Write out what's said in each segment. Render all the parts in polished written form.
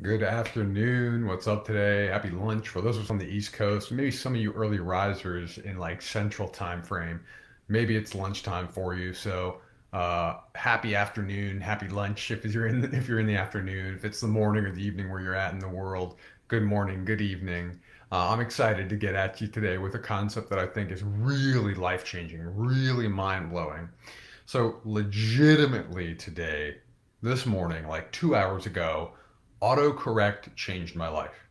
Good afternoon. What's up today? Happy lunch for those of us on the East Coast. Maybe some of you early risers in like Central time frame. Maybe it's lunchtime for you. So, happy afternoon, happy lunch if you're in the afternoon. If it's the morning or the evening where you're at in the world, good morning, good evening. I'm excited to get at you today with a concept that I think is really life-changing, really mind-blowing. So, legitimately today, this morning, like 2 hours ago, autocorrect changed my life.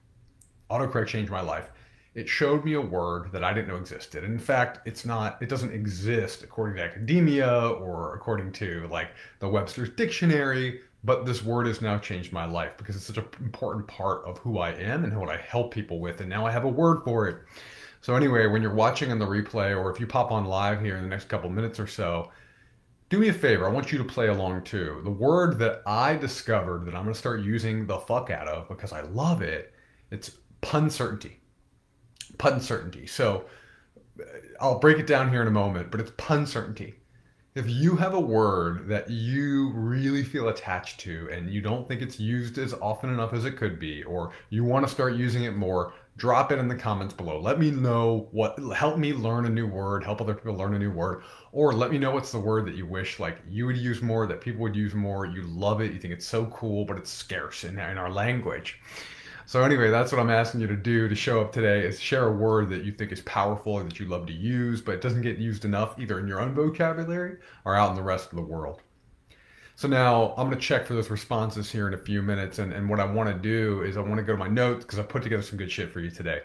Autocorrect changed my life. It showed me a word that I didn't know existed. In fact, it doesn't exist according to academia or according to like the Webster's dictionary, but this word has now changed my life because it's such an important part of who I am and what I help people with. And now I have a word for it. So anyway, when you're watching on the replay or if you pop on live here in the next couple minutes or so, do me a favor. I want you to play along too. The word that I discovered that I'm going to start using the fuck out of because I love it, it's puncertainty. Puncertainty. So I'll break it down here in a moment, but it's puncertainty. If you have a word that you really feel attached to and you don't think it's used as often enough as it could be, or you want to start using it more, drop it in the comments below. Let me know help me learn a new word, help other people learn a new word, or let me know what's the word that you wish like you would use more, that people would use more, you love it, you think it's so cool, but it's scarce in our language. So anyway, that's what I'm asking you to do to show up today is share a word that you think is powerful or that you love to use, but it doesn't get used enough either in your own vocabulary or out in the rest of the world. So now I'm going to check for those responses here in a few minutes. And what I want to do is I want to go to my notes because I put together some good shit for you today.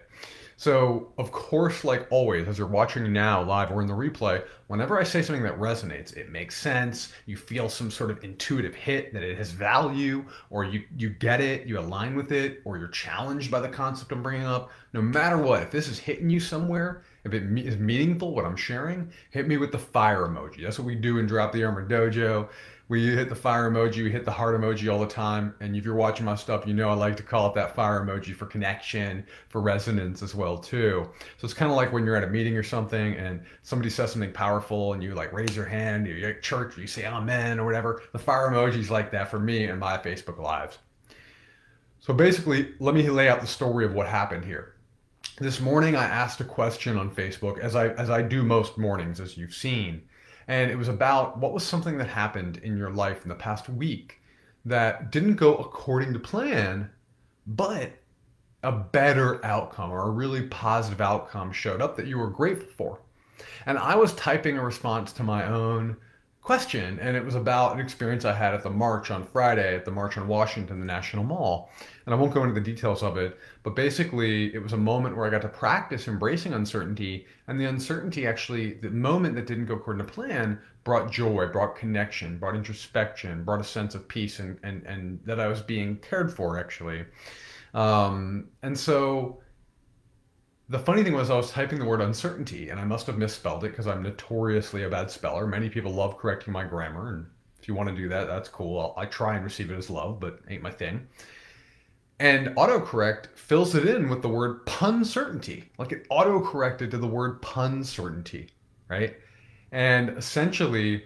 So, of course, like always, as you're watching now live or in the replay, whenever I say something that resonates, it makes sense, you feel some sort of intuitive hit that it has value, or you get it, you align with it, or you're challenged by the concept I'm bringing up, no matter what, if this is hitting you somewhere, if it is meaningful, what I'm sharing, hit me with the fire emoji. That's what we do in Drop the Armor Dojo. We hit the fire emoji, we hit the heart emoji all the time. And if you're watching my stuff, you know I like to call it that fire emoji for connection, for resonance as well too. So it's kind of like when you're at a meeting or something and somebody says something powerful and you like raise your hand, you're at church, or you say amen or whatever. The fire emoji's like that for me in my Facebook Lives. So basically, let me lay out the story of what happened here. This morning I asked a question on Facebook, as I do most mornings, as you've seen. And it was about what was something that happened in your life in the past week that didn't go according to plan, but a better outcome or a really positive outcome showed up that you were grateful for. And I was typing a response to my own question, and it was about an experience I had at the march on Friday, at the March on Washington, the National Mall. And I won't go into the details of it, but basically it was a moment where I got to practice embracing uncertainty, and the uncertainty actually, the moment that didn't go according to plan, brought joy, brought connection, brought introspection, brought a sense of peace and that I was being cared for actually. And so the funny thing was I was typing the word uncertainty and I must have misspelled it because I'm notoriously a bad speller. Many people love correcting my grammar, and if you want to do that, that's cool. I try and receive it as love, but ain't my thing. And autocorrect fills it in with the word puncertainty. Like it autocorrected to the word puncertainty, right? And essentially,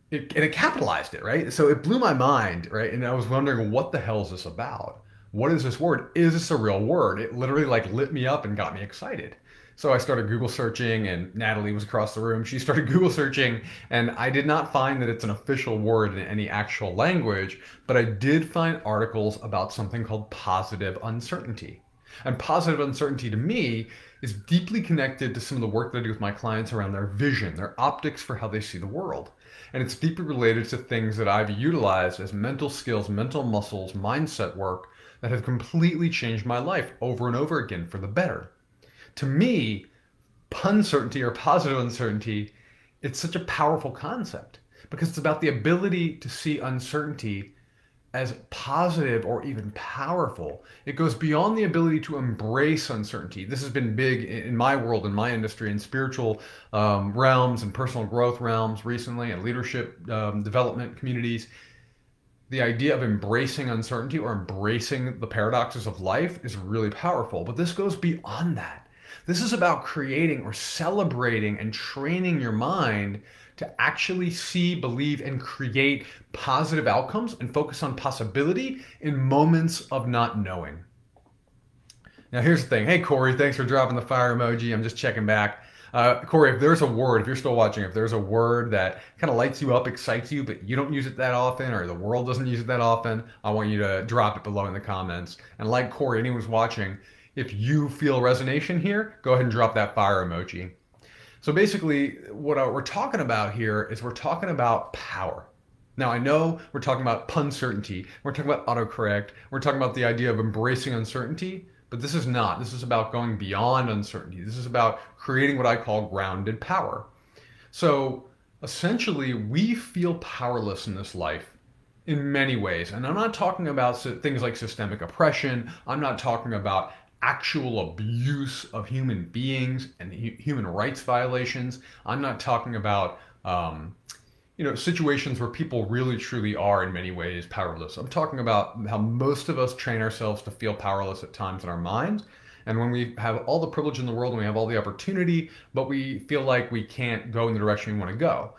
it capitalized it, right? So it blew my mind, right? And I was wondering, what the hell is this about? What is this word? Is this a real word? It literally like lit me up and got me excited. So I started Google searching, and Natalie was across the room. She started Google searching, and I did not find that it's an official word in any actual language, but I did find articles about something called positive uncertainty. And positive uncertainty to me is deeply connected to some of the work that I do with my clients around their vision, their optics for how they see the world. And it's deeply related to things that I've utilized as mental skills, mental muscles, mindset work that have completely changed my life over and over again for the better. To me, puncertainty or positive uncertainty, it's such a powerful concept because it's about the ability to see uncertainty as positive or even powerful. It goes beyond the ability to embrace uncertainty. This has been big in my world, in my industry, in spiritual realms and personal growth realms recently, and leadership development communities. The idea of embracing uncertainty or embracing the paradoxes of life is really powerful, but this goes beyond that. This is about creating or celebrating and training your mind to actually see, believe, and create positive outcomes and focus on possibility in moments of not knowing. Now, here's the thing. Hey, Corey, thanks for dropping the fire emoji. I'm just checking back. Corey, if there's a word, if you're still watching, if there's a word that kind of lights you up, excites you, but you don't use it that often, or the world doesn't use it that often, I want you to drop it below in the comments. And like Corey, anyone who's watching, if you feel resonation here, go ahead and drop that fire emoji. So basically, what we're talking about here is we're talking about power. Now, I know we're talking about PUNcertainty, we're talking about autocorrect, we're talking about the idea of embracing uncertainty, but this is not. This is about going beyond uncertainty. This is about creating what I call grounded power. So essentially, we feel powerless in this life in many ways. And I'm not talking about things like systemic oppression. I'm not talking about actual abuse of human beings and human rights violations. I'm not talking about situations where people really truly are in many ways powerless. I'm talking about how most of us train ourselves to feel powerless at times in our minds. And when we have all the privilege in the world and we have all the opportunity, but we feel like we can't go in the direction we want to go.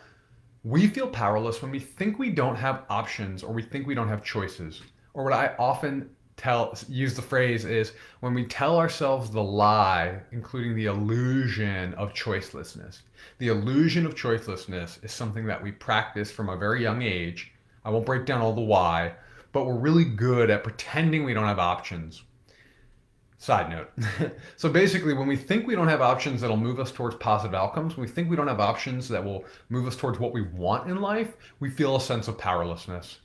We feel powerless when we think we don't have options or we think we don't have choices. Or what I often use the phrase is when we tell ourselves the lie, including the illusion of choicelessness. The illusion of choicelessness is something that we practice from a very young age. I won't break down all the why, but we're really good at pretending we don't have options. Side note. So basically, when we think we don't have options that'll move us towards positive outcomes, when we think we don't have options that will move us towards what we want in life, we feel a sense of powerlessness.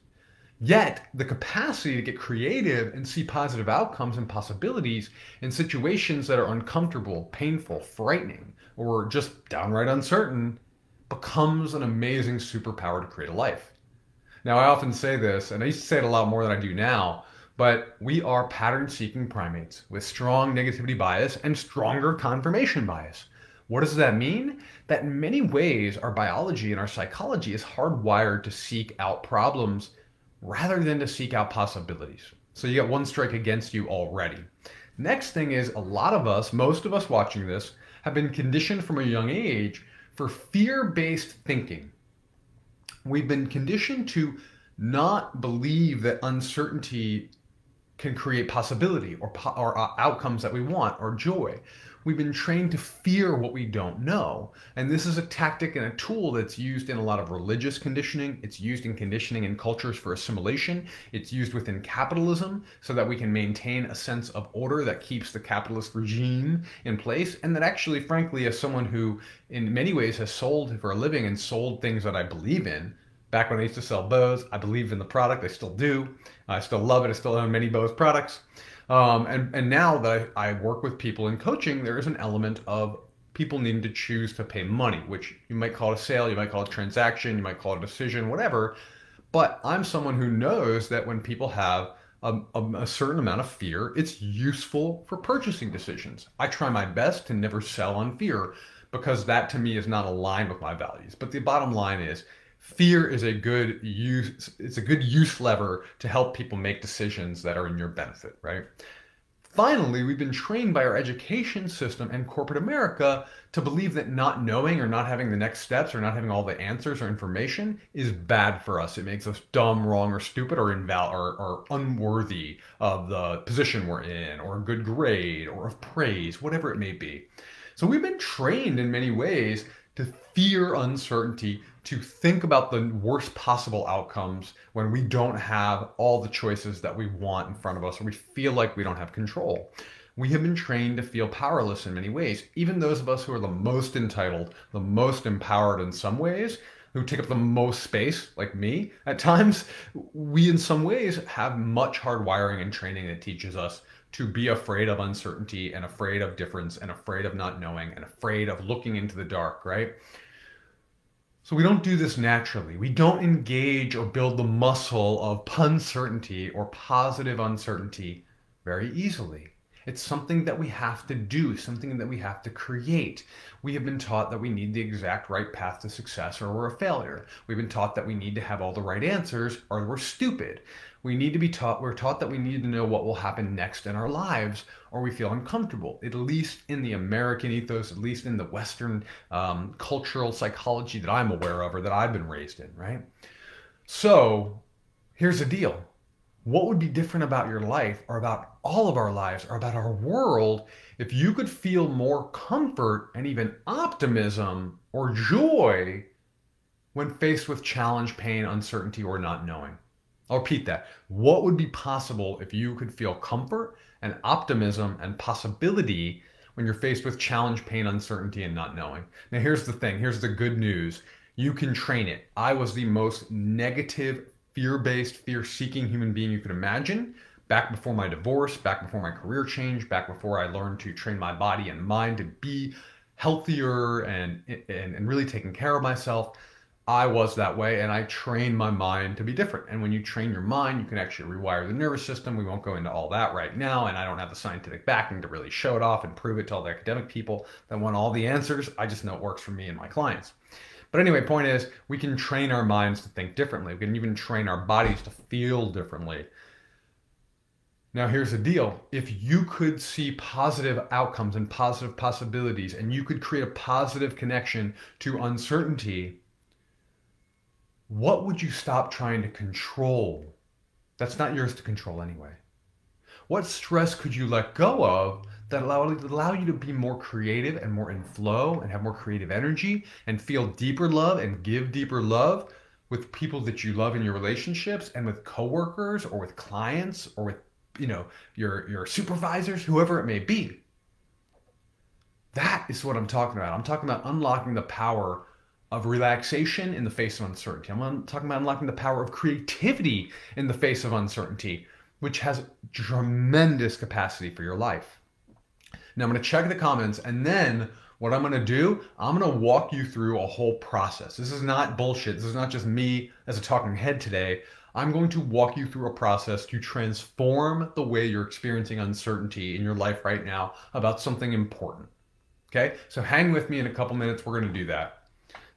Yet, the capacity to get creative and see positive outcomes and possibilities in situations that are uncomfortable, painful, frightening, or just downright uncertain becomes an amazing superpower to create a life. Now, I often say this, and I used to say it a lot more than I do now, but we are pattern-seeking primates with strong negativity bias and stronger confirmation bias. What does that mean? That in many ways, our biology and our psychology is hardwired to seek out problems rather than to seek out possibilities. So you got one strike against you already. Next thing is a lot of us, most of us watching this, have been conditioned from a young age for fear-based thinking. We've been conditioned to not believe that uncertainty can create possibility or outcomes that we want or joy. We've been trained to fear what we don't know. And this is a tactic and a tool that's used in a lot of religious conditioning. It's used in conditioning in cultures for assimilation. It's used within capitalism so that we can maintain a sense of order that keeps the capitalist regime in place. And that actually, frankly, as someone who in many ways has sold for a living and sold things that I believe in, back when I used to sell bows, I believed in the product. I still do. I still love it. I still own many Bose products. And now that I work with people in coaching, there is an element of people needing to choose to pay money, which you might call it a sale, you might call it a transaction, you might call it a decision, whatever. But I'm someone who knows that when people have a certain amount of fear, it's useful for purchasing decisions. I try my best to never sell on fear because that to me is not aligned with my values. But the bottom line is, fear is a good use lever to help people make decisions that are in your benefit, right? Finally, we've been trained by our education system and corporate America to believe that not knowing or not having the next steps or not having all the answers or information is bad for us. It makes us dumb, wrong, or stupid or or unworthy of the position we're in or a good grade or of praise, whatever it may be. So we've been trained in many ways to fear uncertainty, to think about the worst possible outcomes when we don't have all the choices that we want in front of us, or we feel like we don't have control. We have been trained to feel powerless in many ways. Even those of us who are the most entitled, the most empowered in some ways, who take up the most space, like me at times, we in some ways have much hard wiring and training that teaches us to be afraid of uncertainty and afraid of difference and afraid of not knowing and afraid of looking into the dark, right? So we don't do this naturally. We don't engage or build the muscle of PUNcertainty or positive uncertainty very easily. It's something that we have to do, something that we have to create. We have been taught that we need the exact right path to success or we're a failure. We've been taught that we need to have all the right answers or we're stupid. We're taught that we need to know what will happen next in our lives or we feel uncomfortable, at least in the American ethos, at least in the Western cultural psychology that I'm aware of or that I've been raised in, right? So here's the deal. What would be different about your life or about all of our lives or about our world if you could feel more comfort and even optimism or joy when faced with challenge, pain, uncertainty, or not knowing? I'll repeat that. What would be possible if you could feel comfort and optimism and possibility when you're faced with challenge, pain, uncertainty, and not knowing? Now, here's the thing. Here's the good news. You can train it. I was the most negative, fear-based, fear-seeking human being you could imagine. Back before my divorce, back before my career change, back before I learned to train my body and mind to be healthier and really taking care of myself. I was that way and I trained my mind to be different. And when you train your mind, you can actually rewire the nervous system. We won't go into all that right now. And I don't have the scientific backing to really show it off and prove it to all the academic people that want all the answers. I just know it works for me and my clients. But anyway, point is, we can train our minds to think differently. We can even train our bodies to feel differently. Now, here's the deal. If you could see positive outcomes and positive possibilities, and you could create a positive connection to uncertainty, what would you stop trying to control? That's not yours to control anyway. What stress could you let go of that allow you to be more creative and more in flow and have more creative energy and feel deeper love and give deeper love with people that you love in your relationships and with coworkers or with clients or with your supervisors, whoever it may be? That is what I'm talking about. I'm talking about unlocking the power of relaxation in the face of uncertainty. I'm talking about unlocking the power of creativity in the face of uncertainty, which has tremendous capacity for your life. Now I'm going to check the comments, and then what I'm going to do, I'm going to walk you through a whole process. This is not bullshit. This is not just me as a talking head today. I'm going to walk you through a process to transform the way you're experiencing uncertainty in your life right now about something important. Okay? So hang with me in a couple minutes. We're going to do that.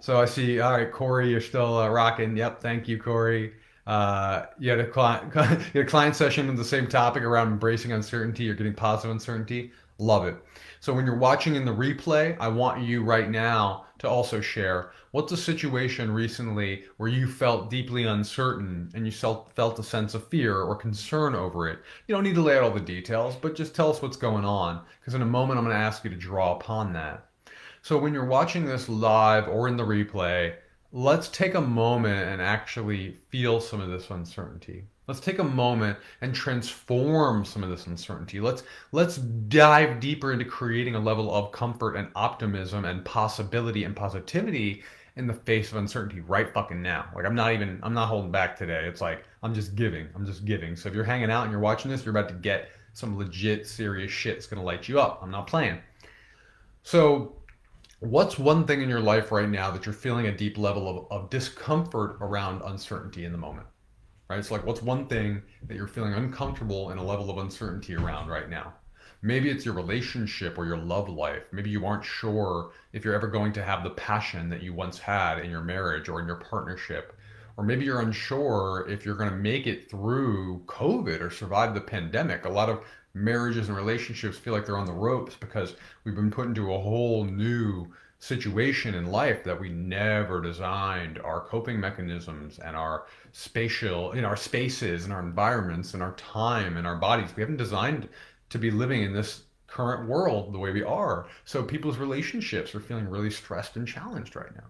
So I see, all right, Corey, you're still rocking. Yep, thank you, Corey. You had a client session with the same topic around embracing uncertainty or getting positive uncertainty. Love it. So when you're watching in the replay, I want you right now to also share what's a situation recently where you felt deeply uncertain and you felt a sense of fear or concern over it. You don't need to lay out all the details, but just tell us what's going on, because in a moment I'm going to ask you to draw upon that. So when you're watching this live or in the replay, let's take a moment and actually feel some of this uncertainty. Let's take a moment and transform some of this uncertainty. Let's dive deeper into creating a level of comfort and optimism and possibility and positivity in the face of uncertainty right fucking now. Like I'm not holding back today. It's like I'm just giving. So if you're hanging out and you're watching this, you're about to get some legit serious shit that's going to light you up. I'm not playing. So what's one thing in your life right now that you're feeling a deep level of discomfort around uncertainty in the moment? Right? It's like, what's one thing that you're feeling uncomfortable in a level of uncertainty around right now? Maybe it's your relationship or your love life. Maybe you aren't sure if you're ever going to have the passion that you once had in your marriage or in your partnership. Or maybe you're unsure if you're going to make it through COVID or survive the pandemic. A lot of marriages and relationships feel like they're on the ropes because we've been put into a whole new situation in life that we never designed. Our coping mechanisms and our our spaces and our environments and our time and our bodies, we haven't designed to be living in this current world the way we are. So people's relationships are feeling really stressed and challenged right now.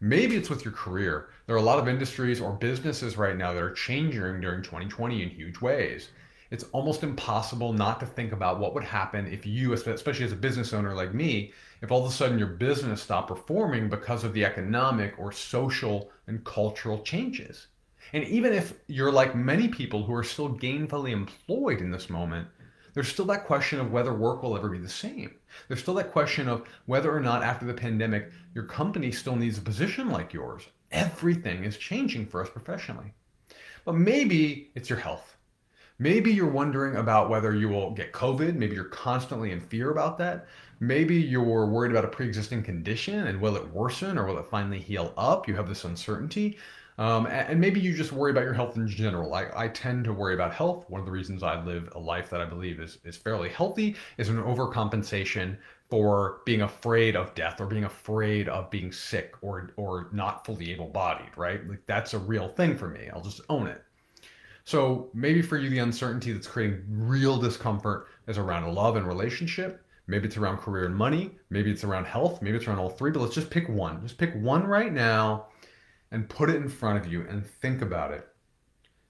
Maybe it's with your career. There are a lot of industries or businesses right now that are changing during 2020 in huge ways. It's almost impossible not to think about what would happen if you, especially as a business owner like me, if all of a sudden your business stopped performing because of the economic or social and cultural changes. And even if you're like many people who are still gainfully employed in this moment, there's still that question of whether work will ever be the same. There's still that question of whether or not after the pandemic, your company still needs a position like yours. Everything is changing for us professionally. But maybe it's your health. Maybe you're wondering about whether you will get COVID. Maybe you're constantly in fear about that. Maybe you're worried about a pre-existing condition and will it worsen or will it finally heal up? You have this uncertainty. And maybe you just worry about your health in general. I tend to worry about health. One of the reasons I live a life that I believe is fairly healthy is an overcompensation for being afraid of death or being afraid of being sick or not fully able-bodied, right? Like that's a real thing for me. I'll just own it. So maybe for you, the uncertainty that's creating real discomfort is around love and relationship. Maybe it's around career and money. Maybe it's around health. Maybe it's around all three, but let's just pick one. Just pick one right now and put it in front of you and think about it.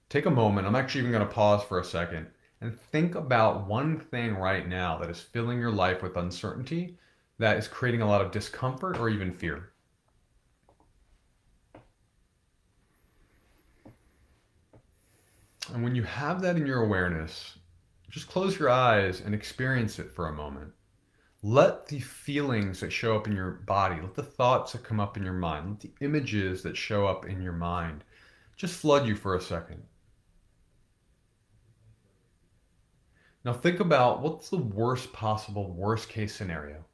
Take a moment. I'm actually even going to pause for a second and think about one thing right now that is filling your life with uncertainty that is creating a lot of discomfort or even fear. And when you have that in your awareness, just close your eyes and experience it for a moment. Let the feelings that show up in your body, let the thoughts that come up in your mind, let the images that show up in your mind just flood you for a second. Now think about what's the worst possible worst case scenario.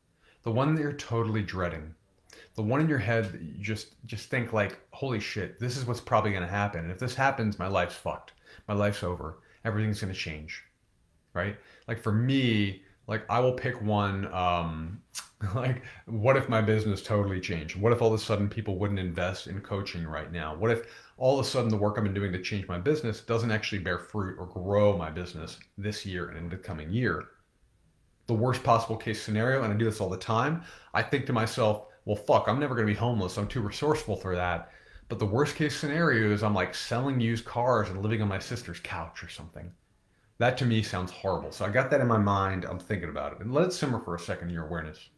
The one that you're totally dreading. The one in your head that you just think like, holy shit, this is what's probably going to happen. And if this happens, my life's fucked. My life's over. Everything's going to change, right? Like for me, like I will pick one, like what if my business totally changed? What if all of a sudden people wouldn't invest in coaching right now? What if all of a sudden the work I've been doing to change my business doesn't actually bear fruit or grow my business this year and in the coming year? The worst possible case scenario, and I do this all the time, I think to myself, well, fuck, I'm never going to be homeless. I'm too resourceful for that. But the worst case scenario is I'm like selling used cars and living on my sister's couch or something. That to me sounds horrible. So I got that in my mind. I'm thinking about it. And let it simmer for a second in your awareness.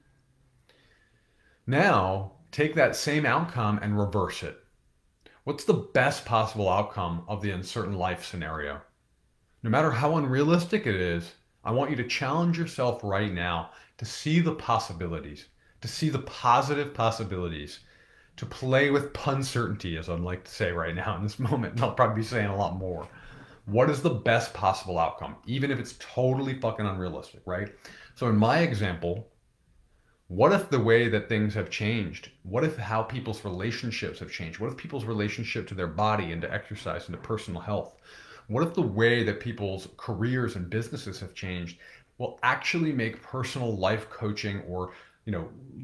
Now, take that same outcome and reverse it. What's the best possible outcome of the uncertain life scenario? No matter how unrealistic it is, I want you to challenge yourself right now to see the possibilities, to see the positive possibilities, to play with puncertainty, as I'd like to say right now in this moment. And I'll probably be saying a lot more. What is the best possible outcome, even if it's totally fucking unrealistic, right? So in my example, what if the way that things have changed? What if how people's relationships have changed? What if people's relationship to their body and to exercise and to personal health? What if the way that people's careers and businesses have changed will actually make personal life coaching or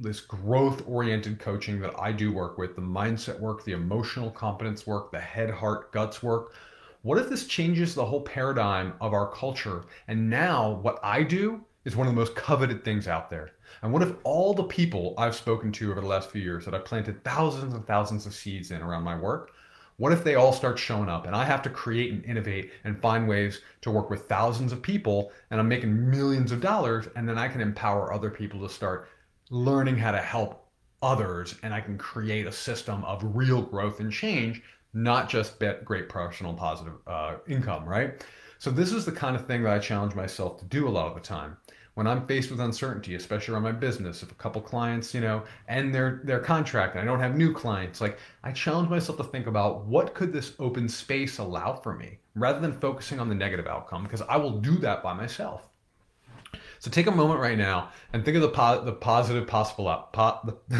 this growth-oriented coaching that I do work with, the mindset work, the emotional competence work, the head, heart, guts work. What if this changes the whole paradigm of our culture? And now what I do is one of the most coveted things out there. And what if all the people I've spoken to over the last few years that I've planted thousands and thousands of seeds in around my work, what if they all start showing up and I have to create and innovate and find ways to work with thousands of people and I'm making millions of dollars and then I can empower other people to start learning how to help others and I can create a system of real growth and change, not just great personal positive income, right? So this is the kind of thing that I challenge myself to do a lot of the time. When I'm faced with uncertainty, especially around my business, if a couple clients, end their contract and I don't have new clients, like I challenge myself to think about what could this open space allow for me rather than focusing on the negative outcome, because I will do that by myself. So take a moment right now and think of the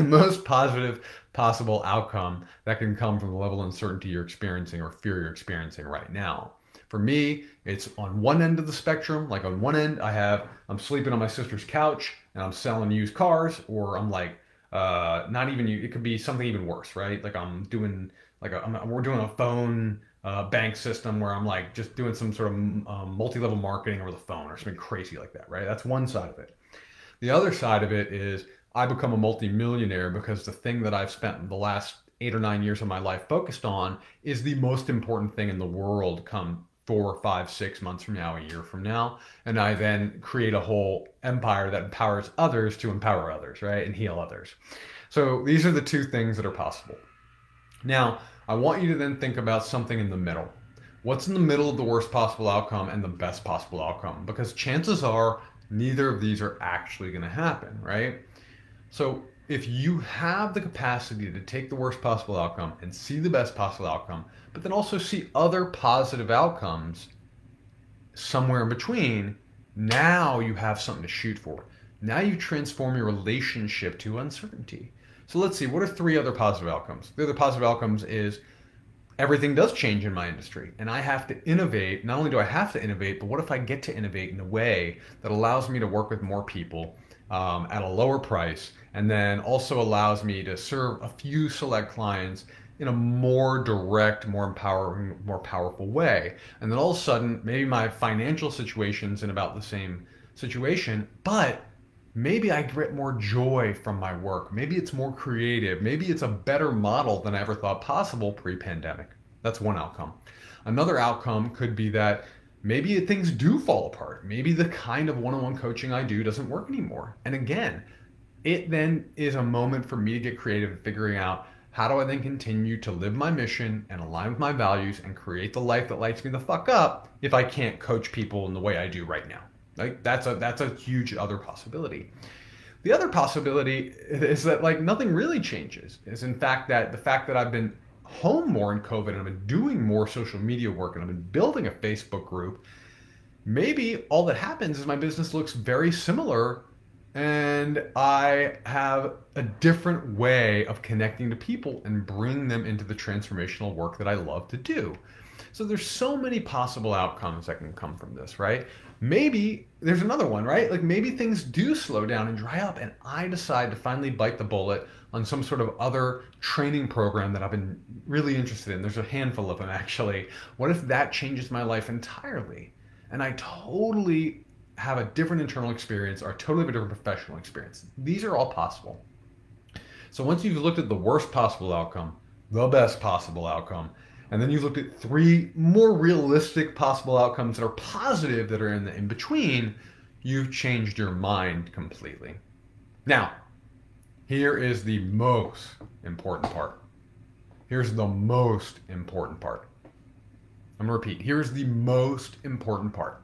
most positive possible outcome that can come from the level of uncertainty you're experiencing or fear you're experiencing right now. For me, it's on one end of the spectrum. Like on one end, I'm sleeping on my sister's couch and I'm selling used cars, or I'm like, not even you. It could be something even worse, right? Like I'm doing we're doing a phone bank system where I'm like just doing some sort of multi-level marketing over the phone or something crazy like that, right? That's one side of it. The other side of it is I become a multi-millionaire because the thing that I've spent the last 8 or 9 years of my life focused on is the most important thing in the world come 4, 5, 6 months from now, a year from now. And I then create a whole empire that empowers others to empower others, right? And heal others. So these are the two things that are possible. Now, I want you to then think about something in the middle. What's in the middle of the worst possible outcome and the best possible outcome? Because chances are neither of these are actually going to happen, right? So if you have the capacity to take the worst possible outcome and see the best possible outcome, but then also see other positive outcomes, somewhere in between, now you have something to shoot for. Now you transform your relationship to uncertainty. So let's see, what are three other positive outcomes? The other positive outcomes is everything does change in my industry and I have to innovate. Not only do I have to innovate, but what if I get to innovate in a way that allows me to work with more people at a lower price, and then also allows me to serve a few select clients in a more direct, more empowering, more powerful way. And then all of a sudden, maybe my financial situation's in about the same situation, but maybe I get more joy from my work. Maybe it's more creative. Maybe it's a better model than I ever thought possible pre-pandemic. That's one outcome. Another outcome could be that maybe things do fall apart. Maybe the kind of one-on-one coaching I do doesn't work anymore. And again, it then is a moment for me to get creative in figuring out how do I then continue to live my mission and align with my values and create the life that lights me the fuck up if I can't coach people in the way I do right now. Like that's a huge other possibility. The other possibility is that like nothing really changes. Is in fact that the fact that I've been home more in COVID and I've been doing more social media work and I've been building a Facebook group, maybe all that happens is my business looks very similar and I have a different way of connecting to people and bring them into the transformational work that I love to do. So there's so many possible outcomes that can come from this, right? Maybe there's another one, right? Like maybe things do slow down and dry up and I decide to finally bite the bullet on some sort of other training program that I've been really interested in. There's a handful of them actually. What if that changes my life entirely? And I totally have a different internal experience or totally have a different professional experience. These are all possible. So once you've looked at the worst possible outcome, the best possible outcome, and then you've looked at three more realistic possible outcomes that are positive that are in the in between, you've changed your mind completely. Now, here is the most important part. Here's the most important part. I'm going to repeat. Here's the most important part.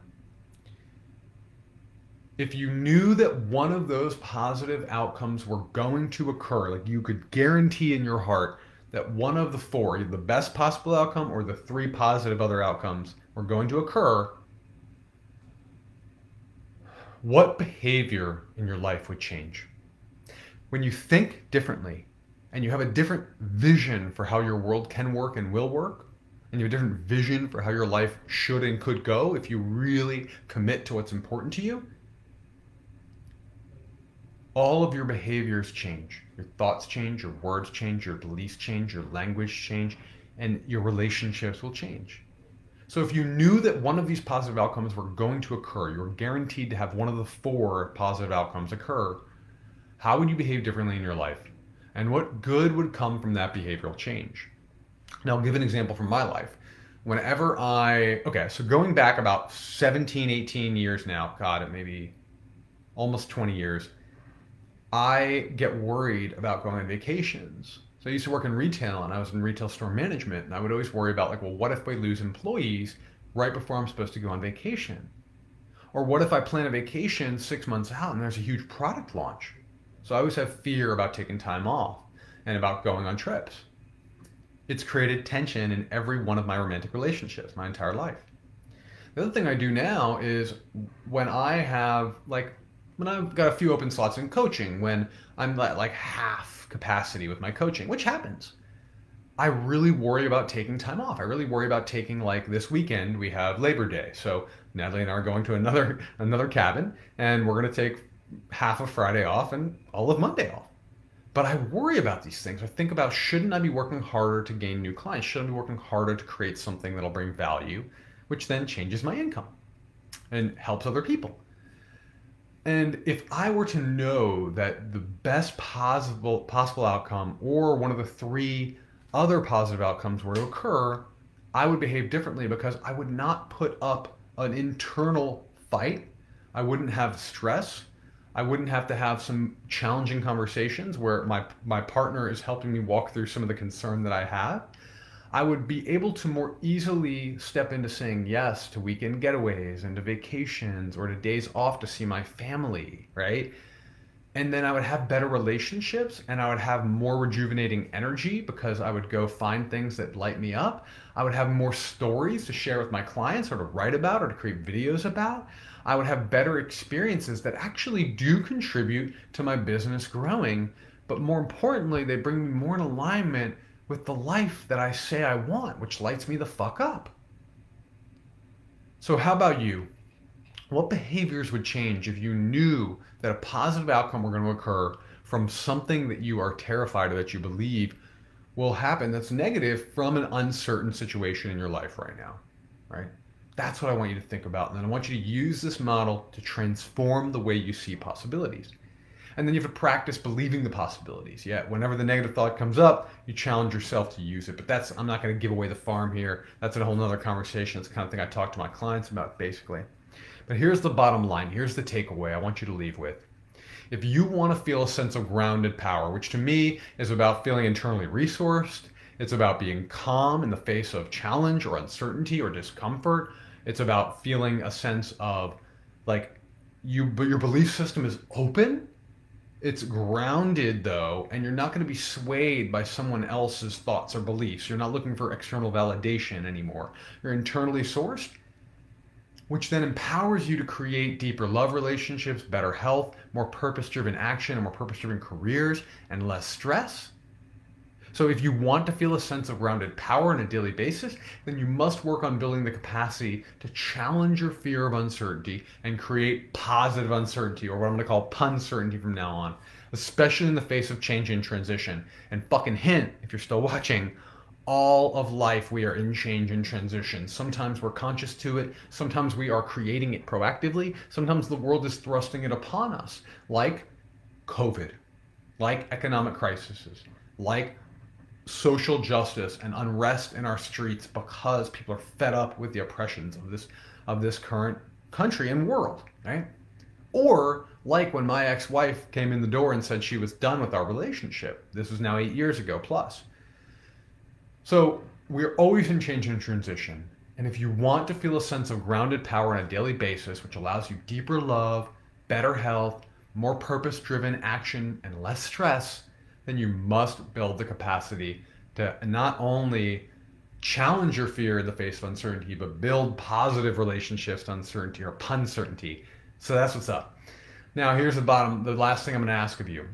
If you knew that one of those positive outcomes were going to occur, like you could guarantee in your heart that one of the four, either the best possible outcome or the three positive other outcomes were going to occur, what behavior in your life would change? When you think differently and you have a different vision for how your world can work and will work, and you have a different vision for how your life should and could go if you really commit to what's important to you, all of your behaviors change. Your thoughts change, your words change, your beliefs change, your language change, and your relationships will change. So if you knew that one of these positive outcomes were going to occur, you were guaranteed to have one of the four positive outcomes occur, how would you behave differently in your life? And what good would come from that behavioral change? Now, I'll give an example from my life. Whenever so going back about 17, 18 years now, God, it may be almost 20 years, I get worried about going on vacations. So I used to work in retail and I was in retail store management, and I would always worry about like, well, what if we lose employees right before I'm supposed to go on vacation? Or what if I plan a vacation 6 months out and there's a huge product launch? So I always have fear about taking time off and about going on trips. It's created tension in every one of my romantic relationships my entire life. The other thing I do now is when I've got a few open slots in coaching, when I'm like half capacity with my coaching, which happens, I really worry about taking time off. I really worry about taking, like this weekend, we have Labor Day. So Natalie and I are going to another cabin, and we're going to take half of Friday off and all of Monday off. But I worry about these things. I think about, shouldn't I be working harder to gain new clients? Should I be working harder to create something that'll bring value, which then changes my income and helps other people? And if I were to know that the best possible outcome or one of the three other positive outcomes were to occur, I would behave differently because I would not put up an internal fight. I wouldn't have stress. I wouldn't have to have some challenging conversations where my partner is helping me walk through some of the concern that I have. I would be able to more easily step into saying yes to weekend getaways and to vacations or to days off to see my family, right? And then I would have better relationships and I would have more rejuvenating energy because I would go find things that light me up. I would have more stories to share with my clients or to write about or to create videos about. I would have better experiences that actually do contribute to my business growing. But more importantly, they bring me more in alignment with the life that I say I want, which lights me the fuck up. So, how about you? What behaviors would change if you knew that a positive outcome were going to occur from something that you are terrified or that you believe will happen that's negative from an uncertain situation in your life right now, right? That's what I want you to think about. And then I want you to use this model to transform the way you see possibilities. And then you have to practice believing the possibilities. Yeah, whenever the negative thought comes up, you challenge yourself to use it. But I'm not going to give away the farm here. That's a whole nother conversation. It's the kind of thing I talk to my clients about basically. But here's the bottom line. Here's the takeaway I want you to leave with. If you want to feel a sense of grounded power, which to me is about feeling internally resourced, it's about being calm in the face of challenge or uncertainty or discomfort. It's about feeling a sense of like your belief system is open. It's grounded though, and you're not going to be swayed by someone else's thoughts or beliefs. You're not looking for external validation anymore. You're internally sourced, which then empowers you to create deeper love relationships, better health, more purpose-driven action, and more purpose-driven careers, and less stress. So if you want to feel a sense of grounded power on a daily basis, then you must work on building the capacity to challenge your fear of uncertainty and create positive uncertainty, or what I'm going to call PUNcertainty from now on, especially in the face of change and transition. And fucking hint, if you're still watching, all of life we are in change and transition. Sometimes we're conscious to it, sometimes we are creating it proactively, sometimes the world is thrusting it upon us, like COVID, like economic crises, like social justice and unrest in our streets because people are fed up with the oppressions of this current country and world, right? Or like when my ex-wife came in the door and said she was done with our relationship. This was now 8 years ago plus. So we're always in change and transition. And if you want to feel a sense of grounded power on a daily basis, which allows you deeper love, better health, more purpose-driven action, and less stress, then you must build the capacity to not only challenge your fear in the face of uncertainty, but build positive relationships to uncertainty, or PUNcertainty. So that's what's up. Now here's the last thing I'm going to ask of you.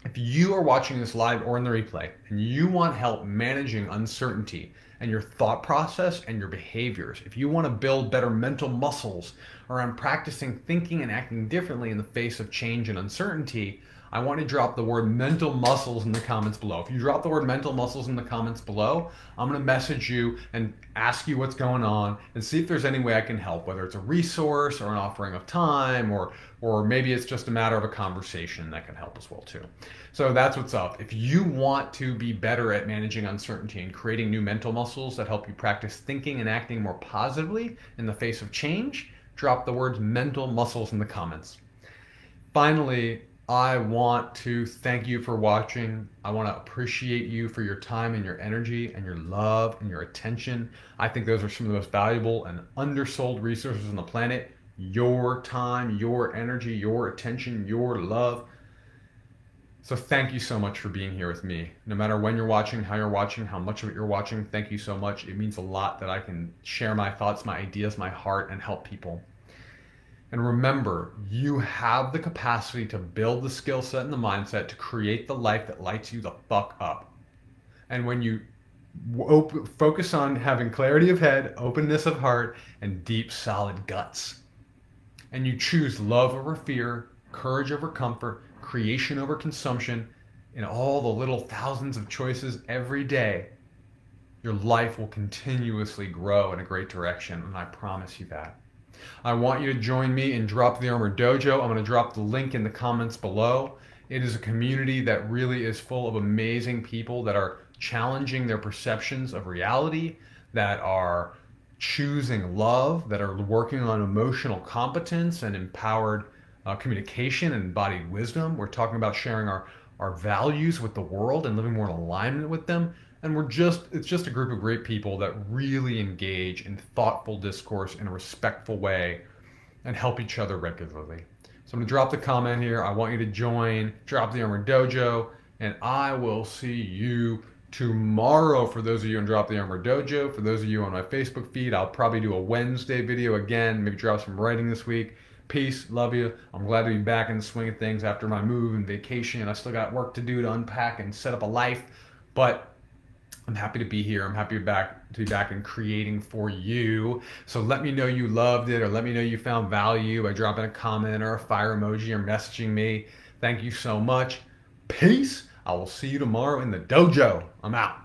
If you are watching this live or in the replay and you want help managing uncertainty and your thought process and your behaviors, if you want to build better mental muscles around practicing thinking and acting differently in the face of change and uncertainty, I want to drop the word mental muscles in the comments below. If you drop the word mental muscles in the comments below, I'm going to message you and ask you what's going on and see if there's any way I can help, whether it's a resource or an offering of time, or maybe it's just a matter of a conversation that can help as well too. So that's what's up. If you want to be better at managing uncertainty and creating new mental muscles that help you practice thinking and acting more positively in the face of change, drop the words mental muscles in the comments. Finally, I want to thank you for watching. I want to appreciate you for your time and your energy and your love and your attention. I think those are some of the most valuable and undersold resources on the planet. Your time, your energy, your attention, your love. So thank you so much for being here with me. No matter when you're watching, how you're watching, how much of it you're watching, thank you so much. It means a lot that I can share my thoughts, my ideas, my heart, and help people. And remember, you have the capacity to build the skill set and the mindset to create the life that lights you the fuck up. And when you focus on having clarity of head, openness of heart, and deep, solid guts, and you choose love over fear, courage over comfort, creation over consumption, in all the little thousands of choices every day, your life will continuously grow in a great direction, and I promise you that. I want you to join me in Drop the Armor Dojo. I'm going to drop the link in the comments below. It is a community that really is full of amazing people that are challenging their perceptions of reality, that are choosing love, that are working on emotional competence and empowered communication and embodied wisdom. We're talking about sharing our values with the world and living more in alignment with them. And it's just a group of great people that really engage in thoughtful discourse in a respectful way and help each other regularly. So I'm going to drop the comment here. I want you to join Drop the Armor Dojo, and I will see you tomorrow. For those of you on Drop the Armor Dojo, for those of you on my Facebook feed, I'll probably do a Wednesday video again, maybe drop some writing this week. Peace, love you. I'm glad to be back in the swing of things after my move and vacation. I still got work to do to unpack and set up a life, but I'm happy to be here. I'm happy to be back and creating for you. So let me know you loved it, or let me know you found value by dropping a comment or a fire emoji or messaging me. Thank you so much. Peace. I will see you tomorrow in the dojo. I'm out.